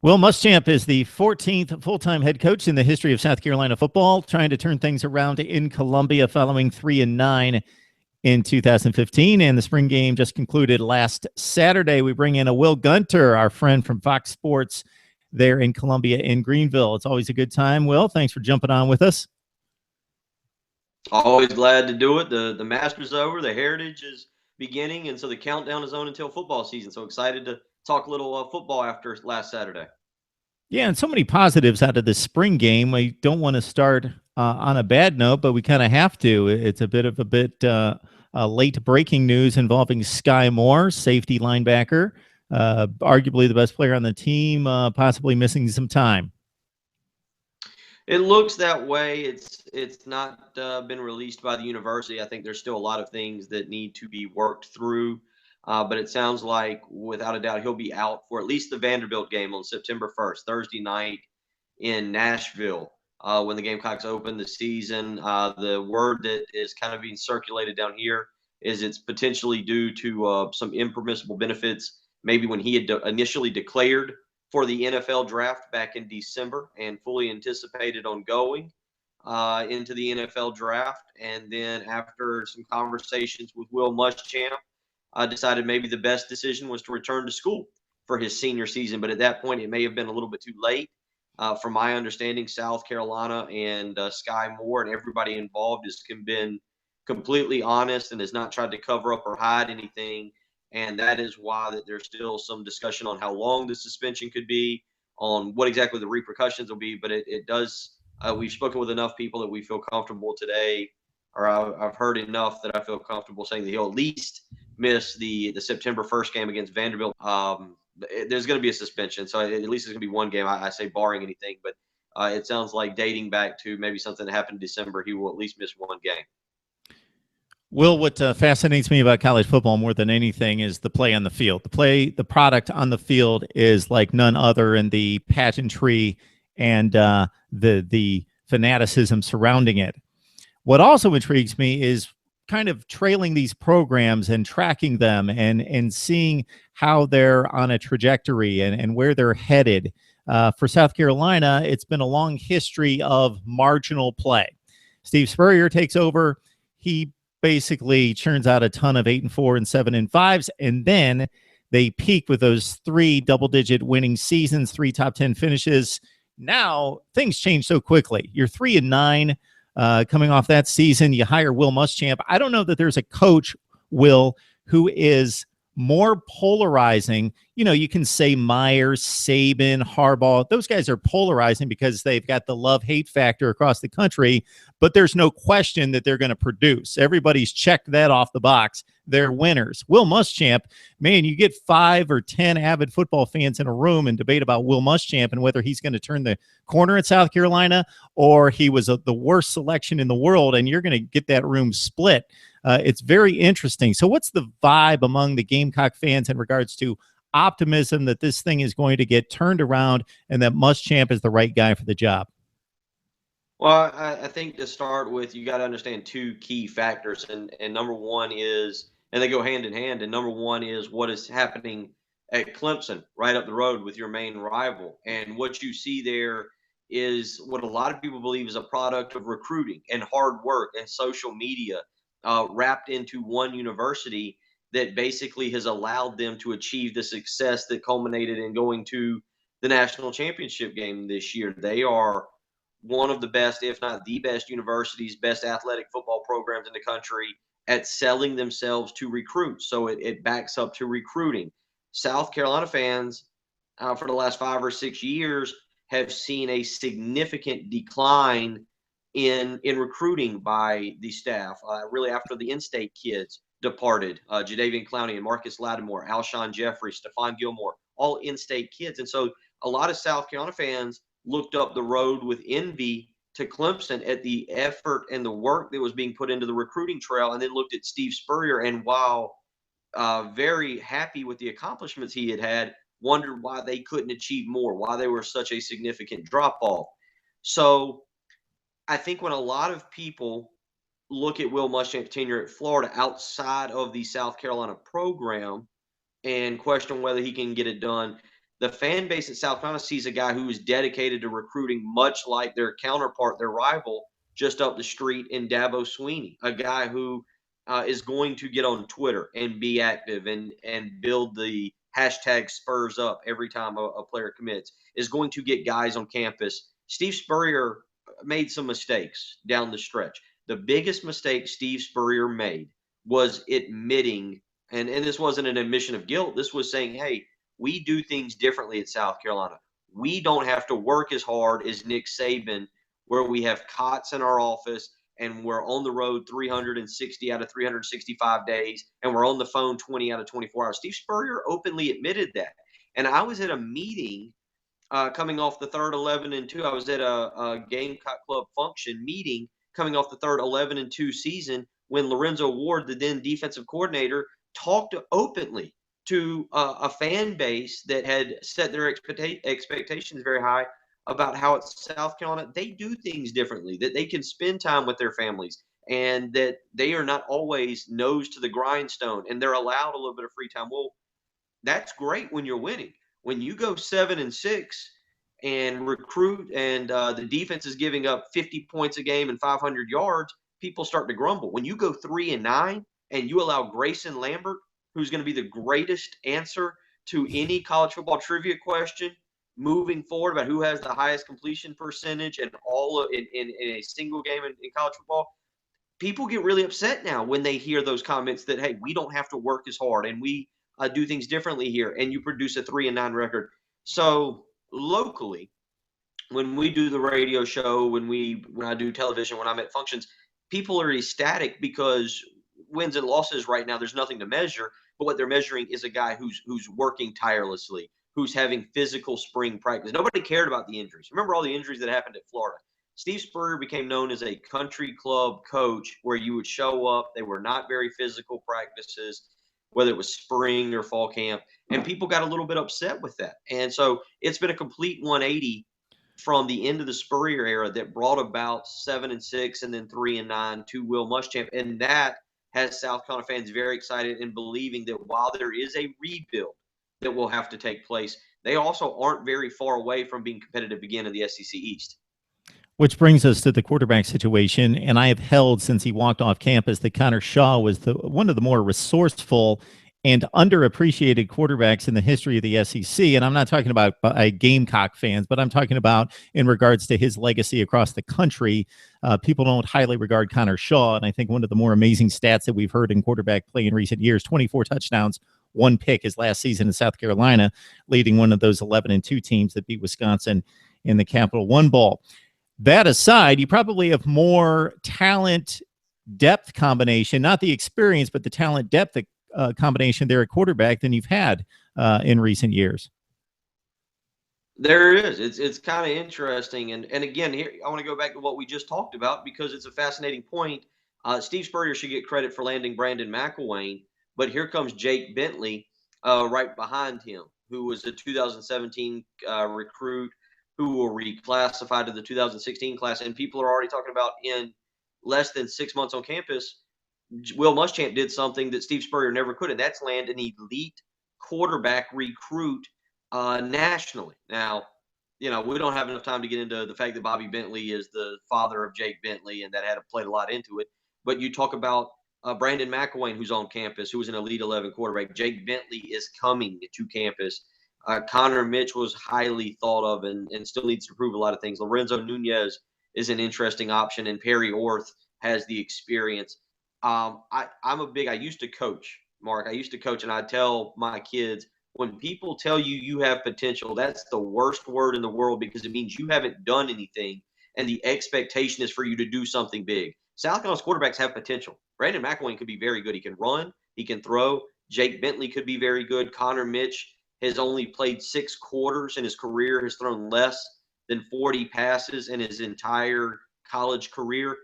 Will Muschamp is the 14th full-time head coach in the history of South Carolina football, trying to turn things around in Columbia following 3-9 in 2015. And the spring game just concluded last Saturday. We bring in a Will Gunter, our friend from Fox Sports there in Columbia in Greenville. It's always a good time. Will, thanks for jumping on with us. Always glad to do it. The Masters over, the Heritage is beginning, and so the countdown is on until football season. So excited to talk a little football after last Saturday. Yeah, and so many positives out of this spring game. We don't want to start on a bad note, but we kind of have to. It's a bit late breaking news involving Skai Moore, safety linebacker, arguably the best player on the team, possibly missing some time. It looks that way. It's not been released by the university. I think there's still a lot of things that need to be worked through. But it sounds like, without a doubt, he'll be out for at least the Vanderbilt game on September 1st, Thursday night in Nashville, when the Gamecocks open the season. The word that is kind of being circulated down here is it's potentially due to some impermissible benefits, maybe when he had initially declared for the NFL draft back in December and fully anticipated on going into the NFL draft. And then after some conversations with Will Muschamp, decided maybe the best decision was to return to school for his senior season. But at that point, it may have been a little bit too late. From my understanding, South Carolina and Skai Moore and everybody involved has been completely honest and has not tried to cover up or hide anything. And that is why that there's still some discussion on how long the suspension could be, on what exactly the repercussions will be. But it does. We've spoken with enough people that we feel comfortable today, or I've heard enough that I feel comfortable saying that he'll at least miss the September 1st game against Vanderbilt. There's going to be a suspension, so at least it's going to be one game. I say barring anything, but it sounds like, dating back to maybe something that happened in December, he will at least miss one game. Will, what fascinates me about college football more than anything is the play on the field. The product on the field is like none other, and the pageantry and the fanaticism surrounding it. What also intrigues me is kind of trailing these programs and tracking them and seeing how they're on a trajectory and where they're headed. For South Carolina, it's been a long history of marginal play. Steve Spurrier takes over. He basically churns out a ton of 8-4 and 7-5s, and then they peak with those 3 double-digit winning seasons, 3 top 10 finishes. Now things change so quickly. You're 3-9 coming off that season. You hire Will Muschamp. I don't know that there's a coach, Will, who is more polarizing. You know, you can say Myers, Saban, Harbaugh. Those guys are polarizing because they've got the love-hate factor across the country, but there's no question that they're going to produce. Everybody's checked that off the box. They're winners. Will Muschamp, man, you get 5 or 10 avid football fans in a room and debate about Will Muschamp and whether he's going to turn the corner at South Carolina or he was the worst selection in the world, and you're going to get that room split. It's very interesting. So what's the vibe among the Gamecock fans in regards to optimism that this thing is going to get turned around and that Muschamp is the right guy for the job? Well, I think to start with, you got to understand 2 key factors, and number one is, and they go hand in hand. And number one is what is happening at Clemson, right up the road with your main rival. And what you see there is what a lot of people believe is a product of recruiting and hard work and social media, wrapped into one university that basically has allowed them to achieve the success that culminated in going to the national championship game this year. They are one of the best, if not the best universities, best athletic football programs in the country at selling themselves to recruits. So it backs up to recruiting. South Carolina fans, for the last 5 or 6 years, have seen a significant decline in recruiting by the staff. Really, after the in-state kids departed, Jadavian Clowney and Marcus Lattimore, Alshon Jeffrey, Stephon Gilmore, all in-state kids. And so a lot of South Carolina fans looked up the road with envy to Clemson at the effort and the work that was being put into the recruiting trail, and then looked at Steve Spurrier, and while very happy with the accomplishments he had, wondered why they couldn't achieve more, why they were such a significant drop-off. So I think when a lot of people look at Will Muschamp's tenure at Florida outside of the South Carolina program and question whether he can get it done, the fan base at South Carolina sees a guy who is dedicated to recruiting, much like their counterpart, their rival, just up the street in Dabo Sweeney, a guy who is going to get on Twitter and be active and build the hashtag Spurs up every time a player commits, is going to get guys on campus. Steve Spurrier made some mistakes down the stretch. The biggest mistake Steve Spurrier made was admitting, and this wasn't an admission of guilt. This was saying, hey, we do things differently at South Carolina. We don't have to work as hard as Nick Saban, where we have cots in our office and we're on the road 360 out of 365 days, and we're on the phone 20 out of 24 hours. Steve Spurrier openly admitted that. And I was at a meeting coming off the third 11-2. I was at a Gamecock Club function meeting coming off the third 11-2 season when Lorenzo Ward, the then defensive coordinator, talked openly to a fan base that had set their expectations very high about how at South Carolina they do things differently, that they can spend time with their families, and that they are not always nose to the grindstone, and they're allowed a little bit of free time. Well, that's great when you're winning. When you go 7-6 and recruit, and the defense is giving up 50 points a game and 500 yards, people start to grumble. When you go 3-9 and you allow Grayson Lambert, who's going to be the greatest answer to any college football trivia question moving forward about who has the highest completion percentage and all of, in a single game in college football, people get really upset now when they hear those comments that, hey, we don't have to work as hard and we do things differently here, and you produce a 3-9 record. So locally, when we do the radio show, when I do television, when I'm at functions, people are ecstatic because wins and losses right now, there's nothing to measure. But what they're measuring is a guy who's working tirelessly, who's having physical spring practice. Nobody cared about the injuries. Remember all the injuries that happened at Florida. Steve Spurrier became known as a country club coach where you would show up. They were not very physical practices, whether it was spring or fall camp, and people got a little bit upset with that. And so it's been a complete 180 from the end of the Spurrier era that brought about 7-6 and then 3-9 to Will Muschamp, and that has South Carolina fans very excited and believing that while there is a rebuild that will have to take place, they also aren't very far away from being competitive again in the SEC East. Which brings us to the quarterback situation, and I have held since he walked off campus that Connor Shaw was one of the more resourceful and underappreciated quarterbacks in the history of the SEC. And I'm not talking about Gamecock fans, but I'm talking about in regards to his legacy across the country. People don't highly regard Connor Shaw, and I think one of the more amazing stats that we've heard in quarterback play in recent years, 24 touchdowns, 1 pick his last season in South Carolina, leading one of those 11-2 teams that beat Wisconsin in the Capital One Bowl. That aside, you probably have more talent depth combination, not the experience, but the talent depth combination there at quarterback than you've had in recent years. There is. It's kind of interesting. And again, here I want to go back to what we just talked about because it's a fascinating point. Steve Spurrier should get credit for landing Brandon McElwain, but here comes Jake Bentley right behind him, who was a 2017 recruit who were reclassified to the 2016 class. And people are already talking about in less than 6 months on campus, Will Muschamp did something that Steve Spurrier never could, and that's land an elite quarterback recruit nationally. Now, we don't have enough time to get into the fact that Bobby Bentley is the father of Jake Bentley, and that had played a lot into it. But you talk about Brandon McElwain, who's on campus, who was an Elite 11 quarterback. Jake Bentley is coming to campus. Connor Mitch was highly thought of and still needs to prove a lot of things. Lorenzo Nunez is an interesting option, and Perry Orth has the experience. I used to coach, Mark. I used to coach, and I tell my kids, when people tell you you have potential, that's the worst word in the world because it means you haven't done anything, and the expectation is for you to do something big. South Carolina's quarterbacks have potential. Brandon McElwain could be very good. He can run. He can throw. Jake Bentley could be very good. Connor Mitch has only played 6 quarters in his career, has thrown less than 40 passes in his entire college career.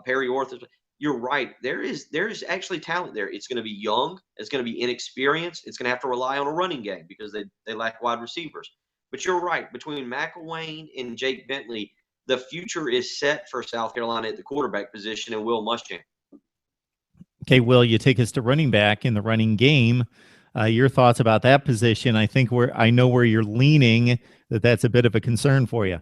Perry Orth, you're right. There is actually talent there. It's going to be young. It's going to be inexperienced. It's going to have to rely on a running game because they lack wide receivers. But you're right. Between McElwain and Jake Bentley, the future is set for South Carolina at the quarterback position and Will Muschamp. Okay, Will, you take us to running back in the running game. Your thoughts about that position? I know where you're leaning, that's a bit of a concern for you.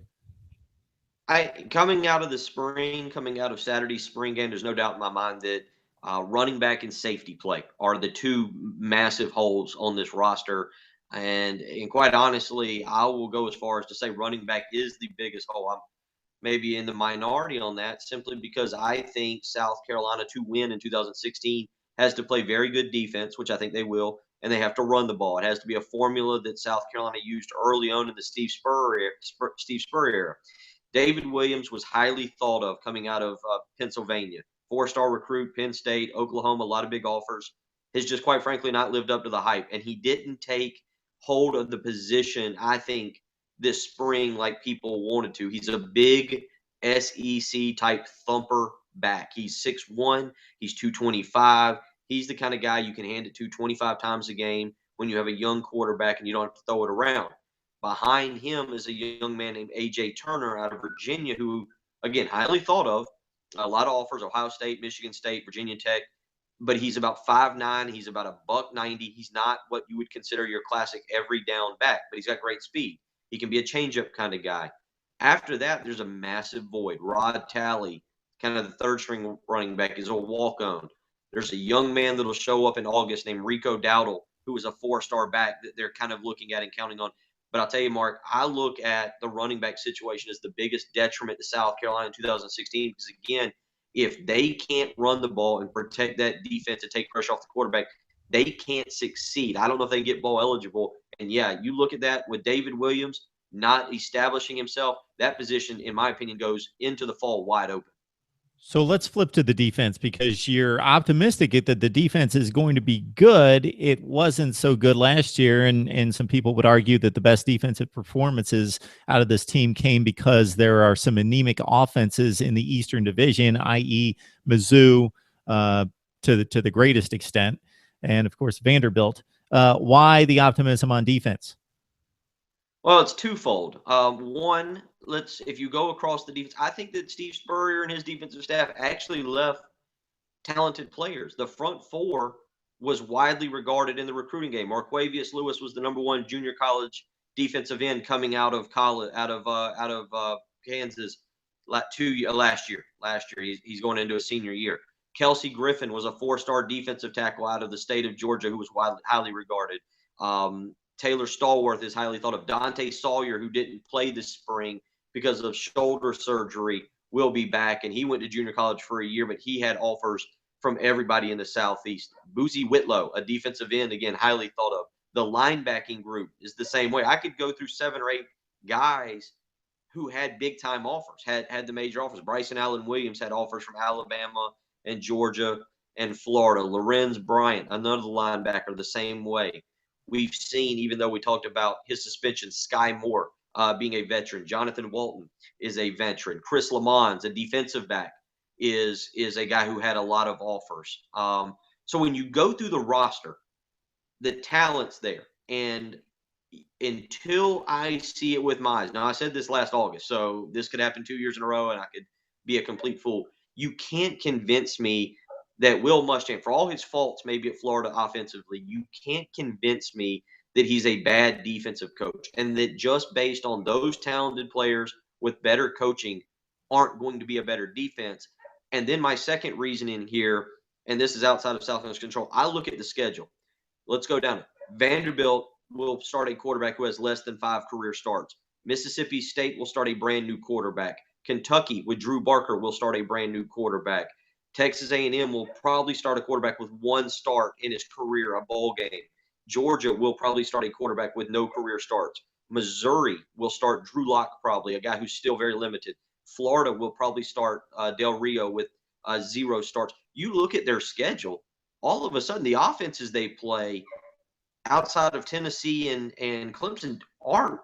Coming out of the spring, coming out of Saturday's spring game, there's no doubt in my mind that running back and safety play are the two massive holes on this roster. And quite honestly, I will go as far as to say running back is the biggest hole. I'm maybe in the minority on that simply because I think South Carolina to win in 2016 has to play very good defense, which I think they will, and they have to run the ball. It has to be a formula that South Carolina used early on in the Steve Spurrier era. David Williams was highly thought of coming out of Pennsylvania. Four-star recruit, Penn State, Oklahoma, a lot of big offers. Has just quite frankly not lived up to the hype. And he didn't take hold of the position, I think, this spring like people wanted to. He's a big SEC type thumper back. He's 6'1, he's 225. He's the kind of guy you can hand it to 25 times a game when you have a young quarterback and you don't have to throw it around. Behind him is a young man named A.J. Turner out of Virginia, who, again, highly thought of. A lot of offers: Ohio State, Michigan State, Virginia Tech. But he's about 5'9". He's about a $190. He's not what you would consider your classic every down back, but he's got great speed. He can be a changeup kind of guy. After that, there's a massive void. Rod Talley, kind of the third string running back, is a walk on. There's a young man that'll show up in August named Rico Dowdle, who is a four-star back that they're kind of looking at and counting on. But I'll tell you, Mark, I look at the running back situation as the biggest detriment to South Carolina in 2016 because, again, if they can't run the ball and protect that defense and take pressure off the quarterback, they can't succeed. I don't know if they get bowl eligible. And yeah, you look at that with David Williams not establishing himself, that position, in my opinion, goes into the fall wide open. So let's flip to the defense because you're optimistic that the defense is going to be good. It wasn't so good last year, and some people would argue that the best defensive performances out of this team came because there are some anemic offenses in the Eastern Division, i.e., Mizzou to the greatest extent, and of course Vanderbilt. Why the optimism on defense? Well, it's twofold. One, if you go across the defense, I think that Steve Spurrier and his defensive staff actually left talented players. The front four was widely regarded in the recruiting game. Marquavius Lewis was the #1 junior college defensive end coming out of college, out of Kansas last year. He's going into a senior year. Kelsey Griffin was a four-star defensive tackle out of the state of Georgia who was highly regarded. Taylor Stallworth is highly thought of. Dante Sawyer, who didn't play this spring because of shoulder surgery, will be back, and he went to junior college for a year, but he had offers from everybody in the Southeast. Boozy Whitlow, a defensive end, again, highly thought of. The linebacking group is the same way. I could go through 7 or 8 guys who had big-time offers, had the major offers. Bryson Allen Williams had offers from Alabama and Georgia and Florida. Lorenz Bryant, another linebacker, the same way. We've seen, even though we talked about his suspension, Skai Moore being a veteran. Jonathan Walton is a veteran. Chris Lamons, a defensive back, is a guy who had a lot of offers. So when you go through the roster, the talent's there. And until I see it with my eyes, now I said this last August, so this could happen 2 years in a row and I could be a complete fool. You can't convince me that Will Muschamp, for all his faults maybe at Florida offensively, you can't convince me that he's a bad defensive coach and that just based on those talented players with better coaching aren't going to be a better defense. And then my second reasoning here, and this is outside of South Carolina's control, I look at the schedule. Let's go down. Vanderbilt will start a quarterback who has less than 5 career starts. Mississippi State will start a brand new quarterback. Kentucky with Drew Barker will start a brand new quarterback. Texas A&M will probably start a quarterback with 1 start in his career, a bowl game. Georgia will probably start a quarterback with no career starts. Missouri will start Drew Lock, probably, a guy who's still very limited. Florida will probably start Del Rio with 0 starts. You look at their schedule, all of a sudden the offenses they play outside of Tennessee and Clemson aren't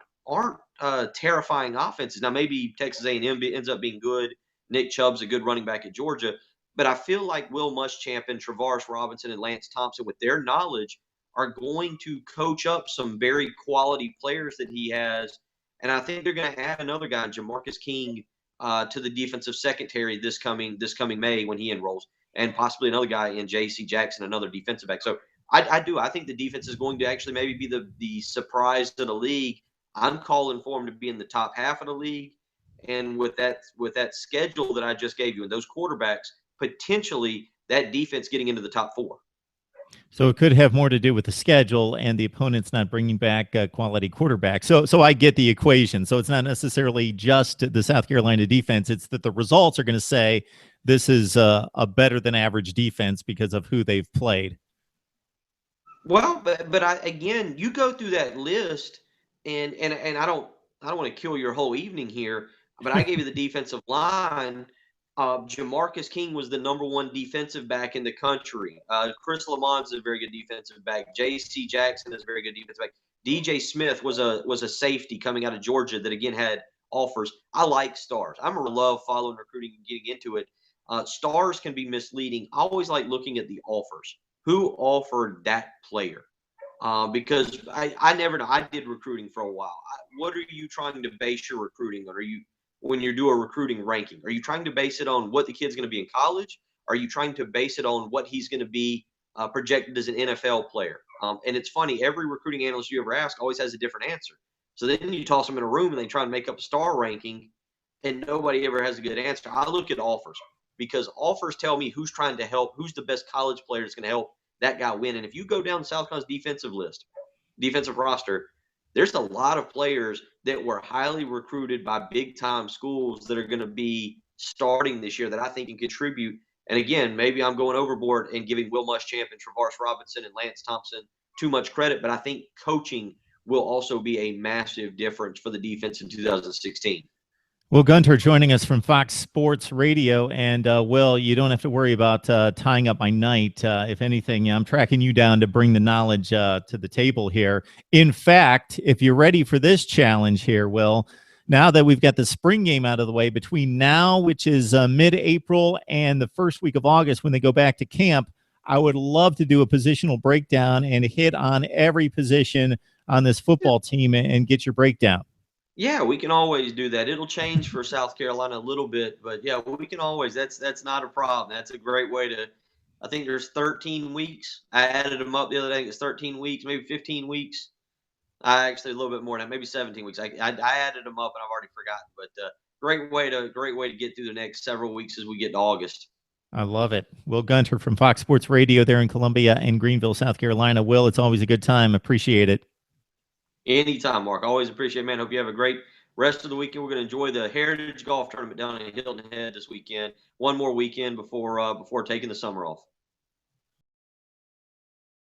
terrifying offenses. Now maybe Texas A&M ends up being good. Nick Chubb's a good running back at Georgia, but I feel like Will Muschamp and Travaris Robinson and Lance Thompson, with their knowledge, are going to coach up some very quality players that he has, and I think they're going to add another guy, Jamarcus King, to the defensive secondary this coming May when he enrolls, and possibly another guy in J.C. Jackson, another defensive back. So I do. I think the defense is going to actually maybe be the surprise to the league. I'm calling for them to be in the top half of the league, and with that schedule that I just gave you and those quarterbacks, potentially that defense getting into the top four. So it could have more to do with the schedule and the opponents not bringing back quality quarterbacks. So I get the equation. So it's not necessarily just the South Carolina defense. It's that the results are going to say this is a better than average defense because of who they've played. Well, but again, you go through that list, and I don't want to kill your whole evening here, but I gave you the defensive line. Jamarcus King was the number one defensive back in the country. Chris Lamont is a very good defensive back. J.C. Jackson is a very good defensive back. DJ Smith was a safety coming out of Georgia that again had offers. I like stars. I'm a love following recruiting and getting into it. Stars can be misleading. I always like looking at the offers. Who offered that player? Because I never know. I did recruiting for a while. What are you trying to base your recruiting on? Are you when you do a recruiting ranking? Are you trying to base it on what the kid's going to be in college? Are you trying to base it on what he's going to be projected as an NFL player? And it's funny, every recruiting analyst you ever ask always has a different answer. So then you toss them in a room and they try and make up a star ranking, and nobody ever has a good answer. I look at offers because offers tell me who's trying to help, who's the best college player that's going to help that guy win. And if you go down South Carolina's defensive roster, there's a lot of players that were highly recruited by big time schools that are going to be starting this year that I think can contribute. And again, maybe I'm going overboard and giving Will Muschamp and Travaris Robinson and Lance Thompson too much credit, but I think coaching will also be a massive difference for the defense in 2016. Well, Gunter joining us from Fox Sports Radio. And Will, you don't have to worry about tying up my night. If anything, I'm tracking you down to bring the knowledge to the table here. In fact, if you're ready for this challenge here, Will, now that we've got the spring game out of the way, between now, which is mid-April, and the first week of August when they go back to camp, I would love to do a positional breakdown and hit on every position on this football team and get your breakdown. Yeah, we can always do that. It'll change for South Carolina a little bit, but yeah, we can always. That's not a problem. That's a great way to. I think there's 13 weeks. I added them up the other day. It's 13 weeks, maybe 15 weeks. I actually a little bit more than that, maybe 17 weeks. I added them up and I've already forgotten. But great way to get through the next several weeks as we get to August. I love it. Will Gunter from Fox Sports Radio there in Columbia and Greenville, South Carolina. Will, it's always a good time. Appreciate it. Anytime, Mark. Always appreciate it, man. Hope you have a great rest of the weekend. We're going to enjoy the Heritage Golf Tournament down in Hilton Head this weekend. One more weekend before taking the summer off.